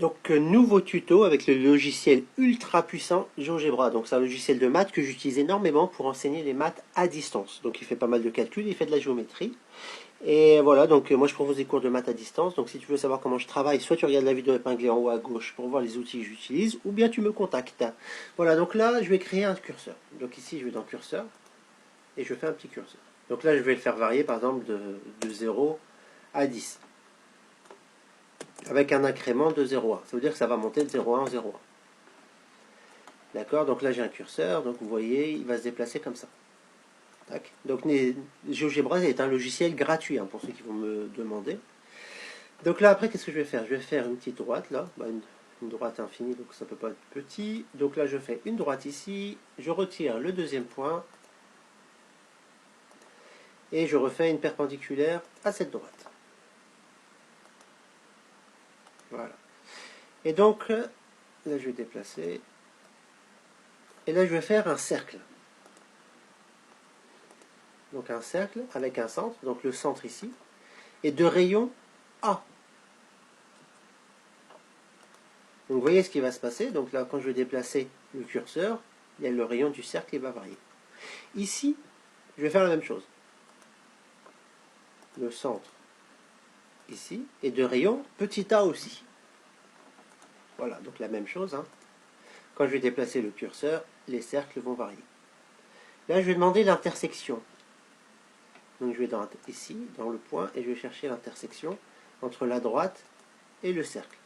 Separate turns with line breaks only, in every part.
Donc, nouveau tuto avec le logiciel ultra puissant GeoGebra. Donc, c'est un logiciel de maths que j'utilise énormément pour enseigner les maths à distance. Donc, il fait pas mal de calculs, il fait de la géométrie. Et voilà, donc moi je propose des cours de maths à distance. Donc, si tu veux savoir comment je travaille, soit tu regardes la vidéo épinglée en haut à gauche pour voir les outils que j'utilise, ou bien tu me contactes. Voilà, donc là, je vais créer un curseur. Donc, ici, je vais dans curseur et je fais un petit curseur. Donc là, je vais le faire varier par exemple de 0 à 10. Avec un incrément de 0,1. Ça veut dire que ça va monter de 0,1 en 0,1. D'accord. Donc là, j'ai un curseur. Donc vous voyez, il va se déplacer comme ça. Tac. Donc GeoGebra est un logiciel gratuit, hein, pour ceux qui vont me demander. Donc là, après, qu'est-ce que je vais faire? Je vais faire une petite droite, là. Une droite infinie, donc ça ne peut pas être petit. Donc là, je fais une droite ici. Je retire le deuxième point. Et je refais une perpendiculaire à cette droite. Voilà. Et donc, là, je vais déplacer. Et là, je vais faire un cercle. Donc un cercle avec un centre, donc le centre ici, et deux rayons A. Donc vous voyez ce qui va se passer. Donc là, quand je vais déplacer le curseur, il y a le rayon du cercle qui va varier. Ici, je vais faire la même chose. Le centre ici, et deux rayons petit a aussi. Voilà, donc la même chose, hein. Quand je vais déplacer le curseur, les cercles vont varier. Là, je vais demander l'intersection. Donc je vais ici, dans le point, et je vais chercher l'intersection entre la droite et le cercle.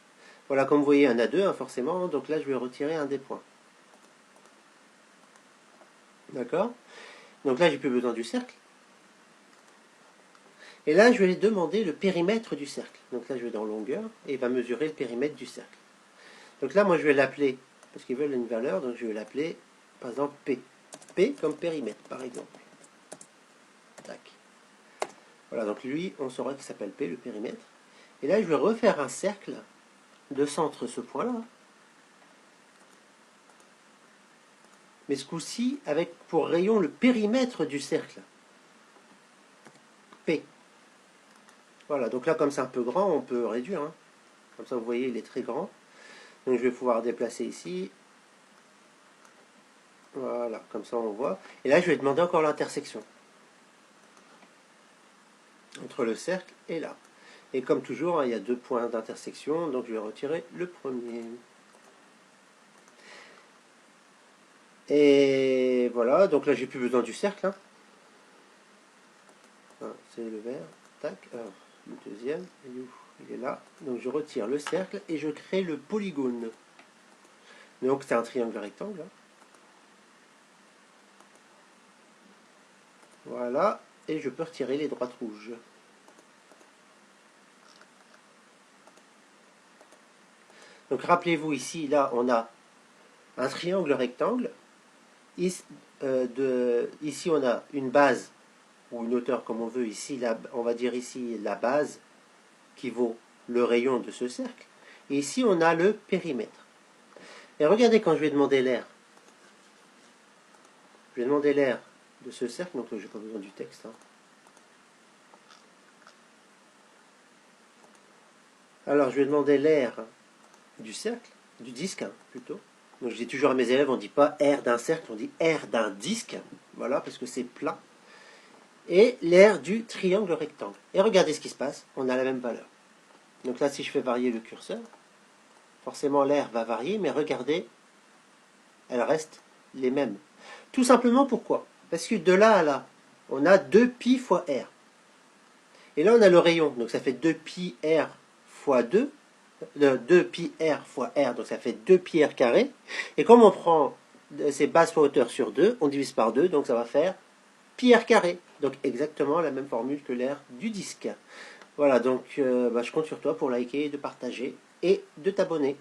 Voilà, comme vous voyez, il y en a deux, hein, forcément, donc là je vais retirer un des points. D'accord? Donc là, j'ai plus besoin du cercle. Et là, je vais demander le périmètre du cercle. Donc là, je vais dans longueur, et il va mesurer le périmètre du cercle. Donc là, moi, je vais l'appeler, parce qu'ils veulent une valeur, donc je vais l'appeler, par exemple, P. P comme périmètre, par exemple. Tac. Voilà, donc lui, on saura qu'il s'appelle P, le périmètre. Et là, je vais refaire un cercle de centre ce point-là. Mais ce coup-ci, avec pour rayon le périmètre du cercle. P. Voilà, donc là, comme c'est un peu grand, on peut réduire, hein. Comme ça, vous voyez, il est très grand. Donc, je vais pouvoir déplacer ici. Voilà, comme ça, on voit. Et là, je vais demander encore l'intersection entre le cercle et là. Et comme toujours, hein, il y a deux points d'intersection, donc je vais retirer le premier. Et voilà, donc là, j'ai plus besoin du cercle, hein. C'est le vert. Tac. Alors, le deuxième, il est là. Donc, je retire le cercle et je crée le polygone. Donc, c'est un triangle rectangle, hein. Voilà, et je peux retirer les droites rouges. Donc rappelez-vous ici, là, on a un triangle rectangle. Ici, on a une base, ou une hauteur comme on veut. Ici, on va dire ici la base qui vaut le rayon de ce cercle. Et ici, on a le périmètre. Et regardez quand je vais demander l'aire. Je vais demander l'aire de ce cercle, donc je n'ai pas besoin du texte, hein. Alors, je vais demander l'aire du cercle, du disque, hein, plutôt. Donc, je dis toujours à mes élèves, on ne dit pas aire d'un cercle, on dit aire d'un disque. Voilà, parce que c'est plat. Et l'aire du triangle rectangle. Et regardez ce qui se passe, on a la même valeur. Donc là, si je fais varier le curseur, forcément l'aire va varier, mais regardez, elles restent les mêmes. Tout simplement pourquoi? Parce que de là à là, on a 2pi fois r. Et là, on a le rayon, donc ça fait 2pi r fois 2, 2pi r fois r, donc ça fait 2pi r carré. Et comme on prend ces bases fois hauteur sur 2, on divise par 2, donc ça va faire pi r carré. Donc exactement la même formule que l'aire du disque. Voilà, donc je compte sur toi pour liker, de partager et de t'abonner.